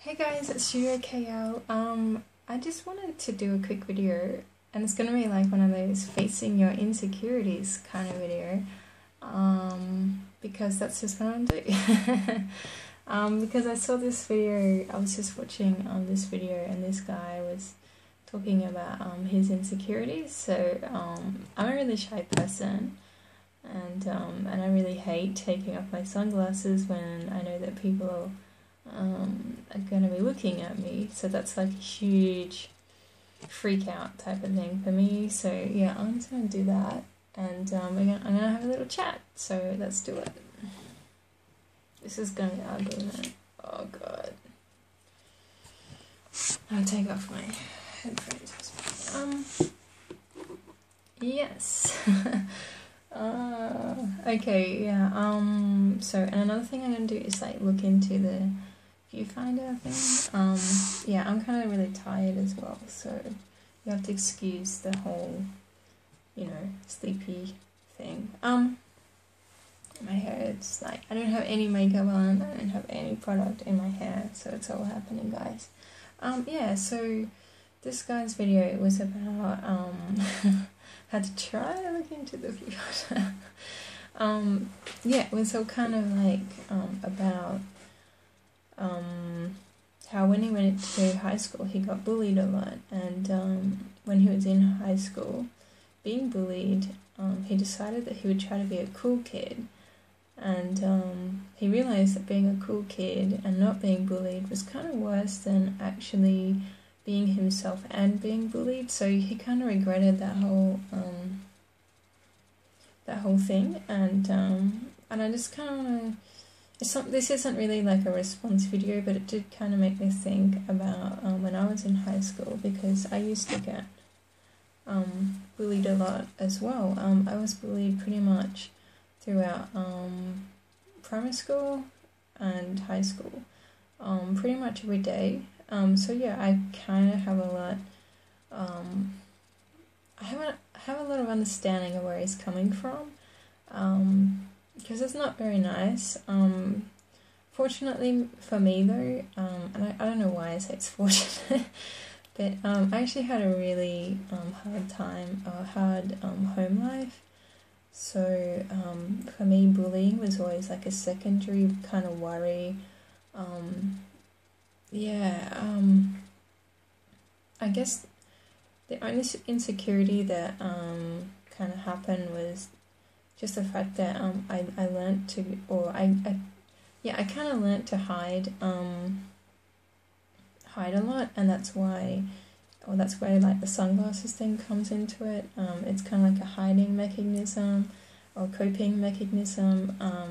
Hey guys, it's Studio KL. I just wanted to do a quick video, and it's gonna be like one of those facing your insecurities kind of video. Because that's just what I'm doing. Because I saw this video, I was just watching this video, and this guy was talking about his insecurities. So I'm a really shy person, and I really hate taking off my sunglasses when I know that people are going to be looking at me, so that's like a huge freak out type of thing for me. So yeah, I'm just going to do that, and I'm going to have a little chat, so let's do it. This is going to be ugly, man. Oh god. I'll take off my headphones. Yes. Okay, yeah, so, and another thing I'm going to do is like look into the viewfinder thing. Yeah, I'm kind of really tired as well, so you have to excuse the whole, sleepy thing. My hair, it's like, I don't have any makeup on, I don't have any product in my hair, so it's all happening, guys. Yeah, so this guy's video was about, how to try to look into the viewfinder. Yeah, it was all kind of like, about, how when he went to high school, he got bullied a lot, and when he was in high school, being bullied, he decided that he would try to be a cool kid, and he realized that being a cool kid and not being bullied was kind of worse than actually being himself and being bullied. So he kind of regretted that whole thing, and I just kind of want to. This isn't really like a response video, but it did kind of make me think about when I was in high school, because I used to get bullied a lot as well. I was bullied pretty much throughout primary school and high school, pretty much every day. So yeah, I kind of have a lot. I have a lot of understanding of where he's coming from. Because it's not very nice. Fortunately for me though, and I don't know why I say it's fortunate, but I actually had a really hard home life. So for me, bullying was always like a secondary kind of worry. I guess the only insecurity that kind of happened was just the fact that I learned to, or I kind of learned to hide a lot, and that's where like the sunglasses thing comes into it. It's kind of like a hiding mechanism or coping mechanism. I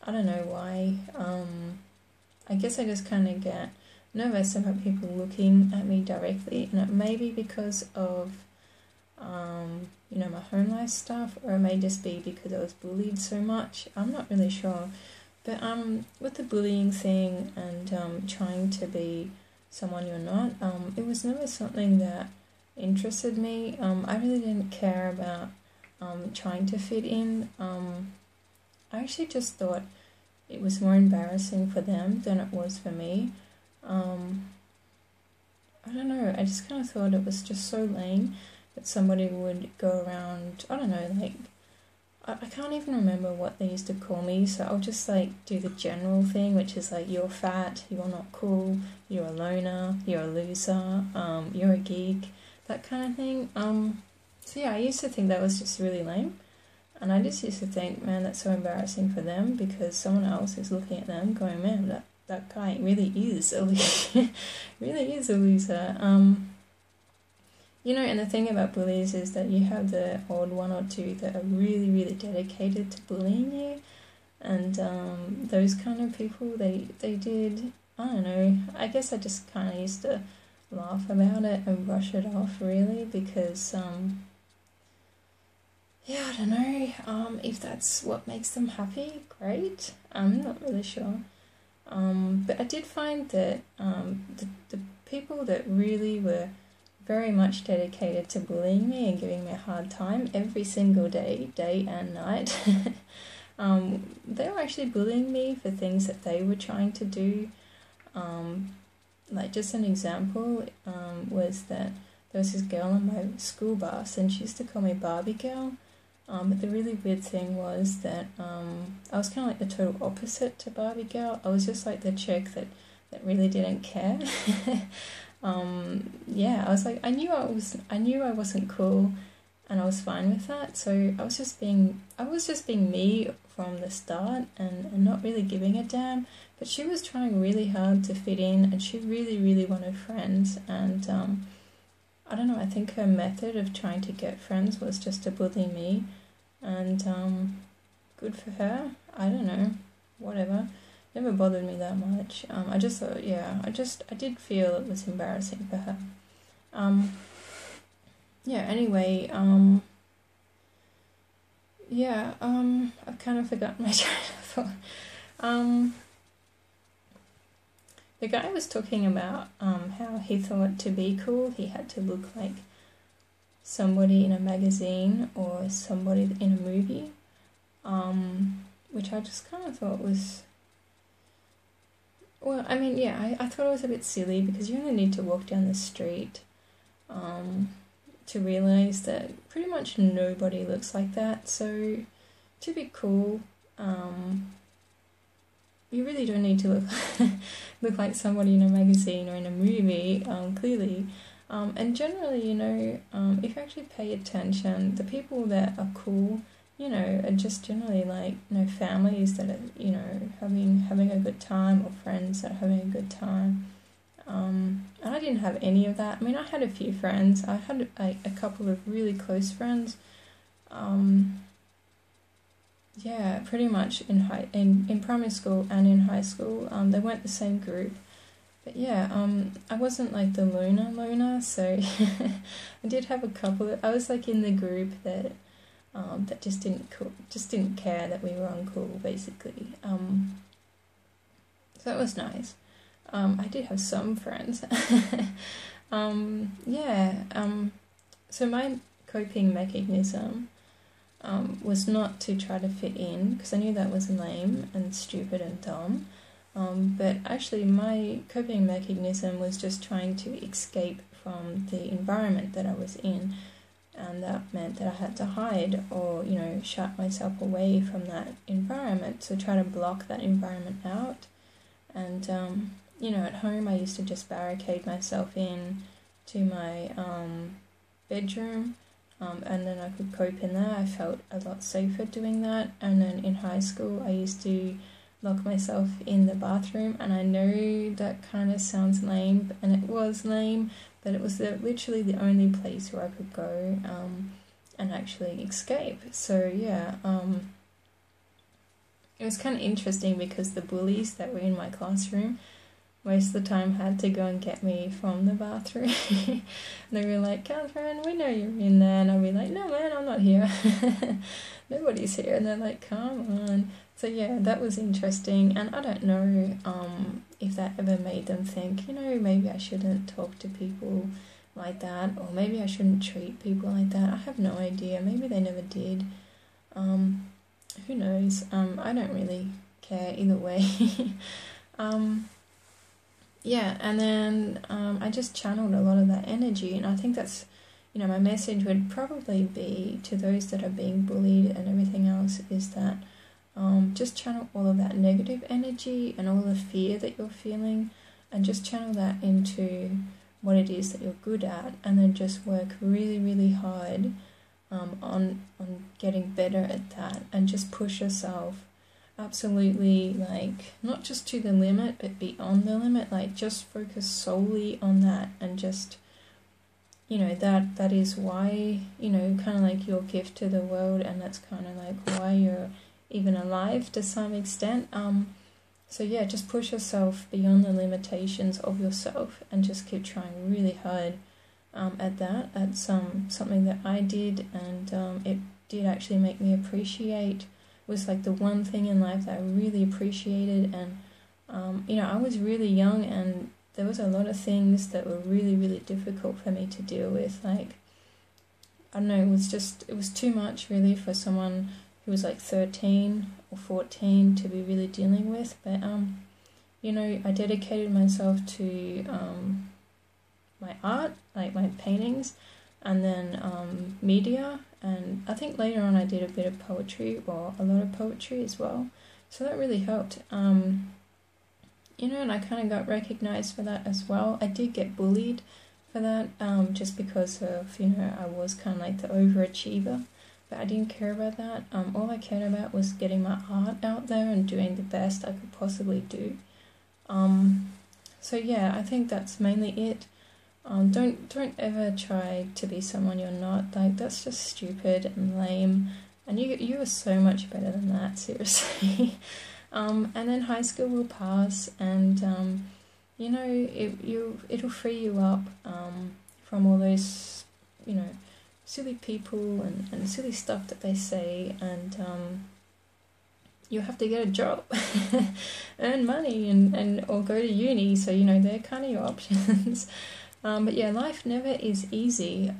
don't know why. I guess I just kind of get nervous about people looking at me directly, and it may be because of my home life stuff, or it may just be because I was bullied so much. I'm not really sure, but with the bullying thing and trying to be someone you're not, it was never something that interested me. I really didn't care about trying to fit in. I actually just thought it was more embarrassing for them than it was for me. I don't know, I just kind of thought it was just so lame that somebody would go around, I don't know, like, I can't even remember what they used to call me, so I'll just like do the general thing, which is like, you're fat, you're not cool, you're a loner, you're a loser, you're a geek, that kind of thing. So yeah, I used to think that was just really lame, and I just used to think, man, that's so embarrassing for them, because someone else is looking at them going, man, that guy really is a loser. Really is a loser. And the thing about bullies is that you have the odd one or two that are really, really dedicated to bullying you, and those kind of people, they did, I don't know, I guess I just kind of used to laugh about it and brush it off, really, because, yeah, I don't know, if that's what makes them happy, great, I'm not really sure. But I did find that the people that really were very much dedicated to bullying me and giving me a hard time every single day, day and night, they were actually bullying me for things that they were trying to do. like just an example was that there was this girl on my school bus and she used to call me Barbie girl. But the really weird thing was that I was kind of like the total opposite to Barbie girl. I was just like the chick that really didn't care. Yeah, I was like, I knew I wasn't cool, and I was fine with that. So I was just being me from the start, and not really giving a damn. But she was trying really hard to fit in, and she really, really wanted friends. And I don't know, I think her method of trying to get friends was just to bully me. And good for her. I don't know, whatever. Never bothered me that much. I just thought, yeah, I did feel it was embarrassing for her. Yeah, anyway, yeah, I've kind of forgotten my train of thought. The guy was talking about how he thought to be cool, he had to look like somebody in a magazine or somebody in a movie, which I just kind of thought was, well, I mean, yeah, I thought it was a bit silly because you only need to walk down the street to realise that pretty much nobody looks like that. So to be cool, you really don't need to look like somebody in a magazine or in a movie, clearly. And generally, you know, if you actually pay attention, the people that are cool, you know, are just generally like, you know, families that are, you know, having a good time, or friends that are having a good time. And I didn't have any of that. I mean, I had a few friends. I had a couple of really close friends. Yeah, pretty much in primary school and in high school. They weren't the same group. But yeah, I wasn't like the loner, so I did have a couple. I was like in the group that just didn't care that we were uncool, basically. So that was nice. I did have some friends. Yeah. So my coping mechanism was not to try to fit in, because I knew that was lame and stupid and dumb. But actually my coping mechanism was just trying to escape from the environment that I was in, and that meant that I had to hide or, you know, shut myself away from that environment, so try to block that environment out. And you know, at home I used to just barricade myself in to my bedroom, and then I could cope in there. I felt a lot safer doing that. And then in high school I used to lock myself in the bathroom, and I know that kind of sounds lame, and it was lame, but it was literally the only place where I could go and actually escape. So yeah, it was kind of interesting because the bullies that were in my classroom most of the time had to go and get me from the bathroom. And they were like, Catherine, we know you're in there. And I'll be like, no man, I'm not here. Nobody's here. And they're like, come on. So yeah, that was interesting. And I don't know if that ever made them think, you know, maybe I shouldn't talk to people like that, or maybe I shouldn't treat people like that. I have no idea. Maybe they never did. Who knows? I don't really care either way. Yeah, and then I just channeled a lot of that energy, and I think that's, you know, my message would probably be to those that are being bullied and everything else, is that just channel all of that negative energy and all the fear that you're feeling, and just channel that into what it is that you're good at, and then just work really, really hard on getting better at that, and just push yourself absolutely, like, not just to the limit but beyond the limit. Like, just focus solely on that, and just, you know, that is why, you know, kind of like your gift to the world, and that's kind of like why you're even alive to some extent. So yeah, just push yourself beyond the limitations of yourself, and just keep trying really hard at that. That's something that I did, and it did actually make me appreciate, was like the one thing in life that I really appreciated. And you know, I was really young, and there was a lot of things that were really, really difficult for me to deal with. Like, I don't know, it was too much really for someone who was like 13 or 14 to be really dealing with. But you you know, I dedicated myself to my art, like my paintings, and then media, and I think later on I did a bit of poetry, or a lot of poetry as well, so that really helped. You know, and I kind of got recognized for that as well. I did get bullied for that, just because of, you know, I was kind of like the overachiever, but I didn't care about that. All I cared about was getting my art out there and doing the best I could possibly do. So yeah, I think that's mainly it. Don't ever try to be someone you're not. Like, that's just stupid and lame, and you are so much better than that, seriously. And then high school will pass, and you know, it'll free you up from all those, you know, silly people and silly stuff that they say, and you have to get a job, earn money, and or go to uni. So, you know, they're kind of your options. But yeah, life never is easy.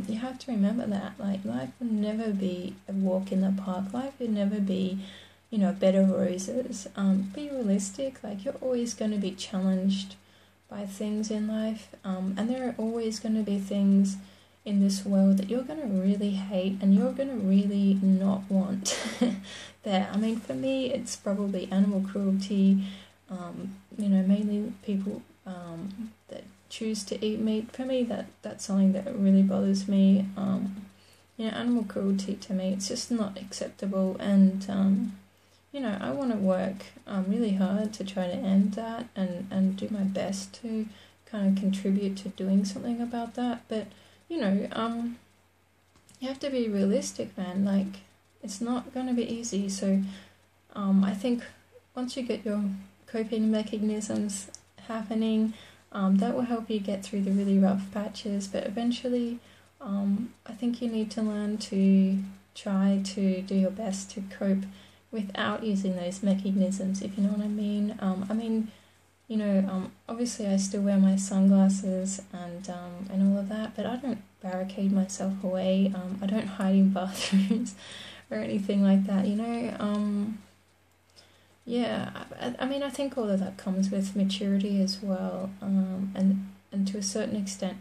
You have to remember that. Like, life will never be a walk in the park. Life will never be, you know, a bed of roses. Be realistic. Like, you're always going to be challenged by things in life. And there are always going to be things in this world that you're going to really hate and you're going to really not want there. I mean, for me, it's probably animal cruelty. You know, mainly people that choose to eat meat. For me, that's something that really bothers me. You know, animal cruelty, to me, it's just not acceptable, and you know, I want to work really hard to try to end that, and do my best to kind of contribute to doing something about that. But, you know, you have to be realistic, man. Like, it's not going to be easy. So I think once you get your coping mechanisms happening, that will help you get through the really rough patches. But eventually, I think you need to learn to try to do your best to cope without using those mechanisms, if you know what I mean. I mean, you know, obviously I still wear my sunglasses and all of that, but I don't barricade myself away. I don't hide in bathrooms or anything like that, you know. Yeah, I mean, I think all of that comes with maturity as well, and to a certain extent,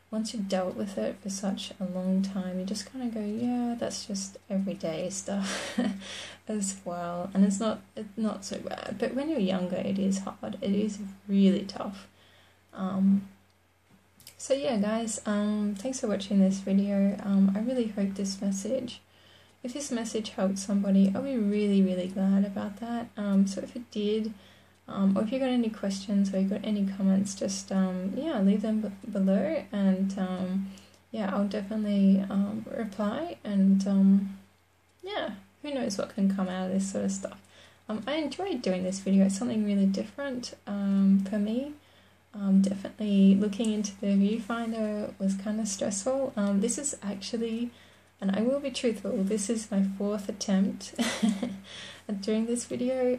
once you've dealt with it for such a long time, you just kind of go, yeah, that's just everyday stuff as well, and it's not so bad. But when you're younger, it is hard. It is really tough. So yeah, guys, thanks for watching this video. I really hope this message, if this message helped somebody, I'll be really, really glad about that. So if it did, or if you got any questions or you got any comments, just yeah, leave them below, and yeah, I'll definitely reply, and yeah, who knows what can come out of this sort of stuff. I enjoyed doing this video. It's something really different for me. Definitely looking into the viewfinder was kind of stressful. This is actually, and I will be truthful, this is my 4th attempt at doing this video.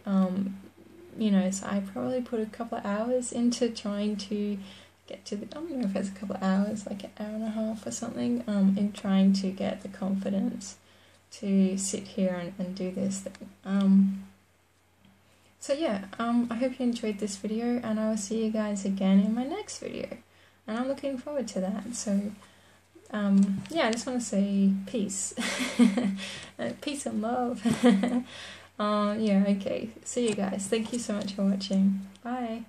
You know, so I probably put a couple of hours into trying to get to the, I don't know if it's a couple of hours, like an hour and a half or something, in trying to get the confidence to sit here and do this thing. So yeah, I hope you enjoyed this video, and I will see you guys again in my next video, and I'm looking forward to that. So yeah, I just want to say peace. Peace and love. Yeah, okay. See you guys. Thank you so much for watching. Bye.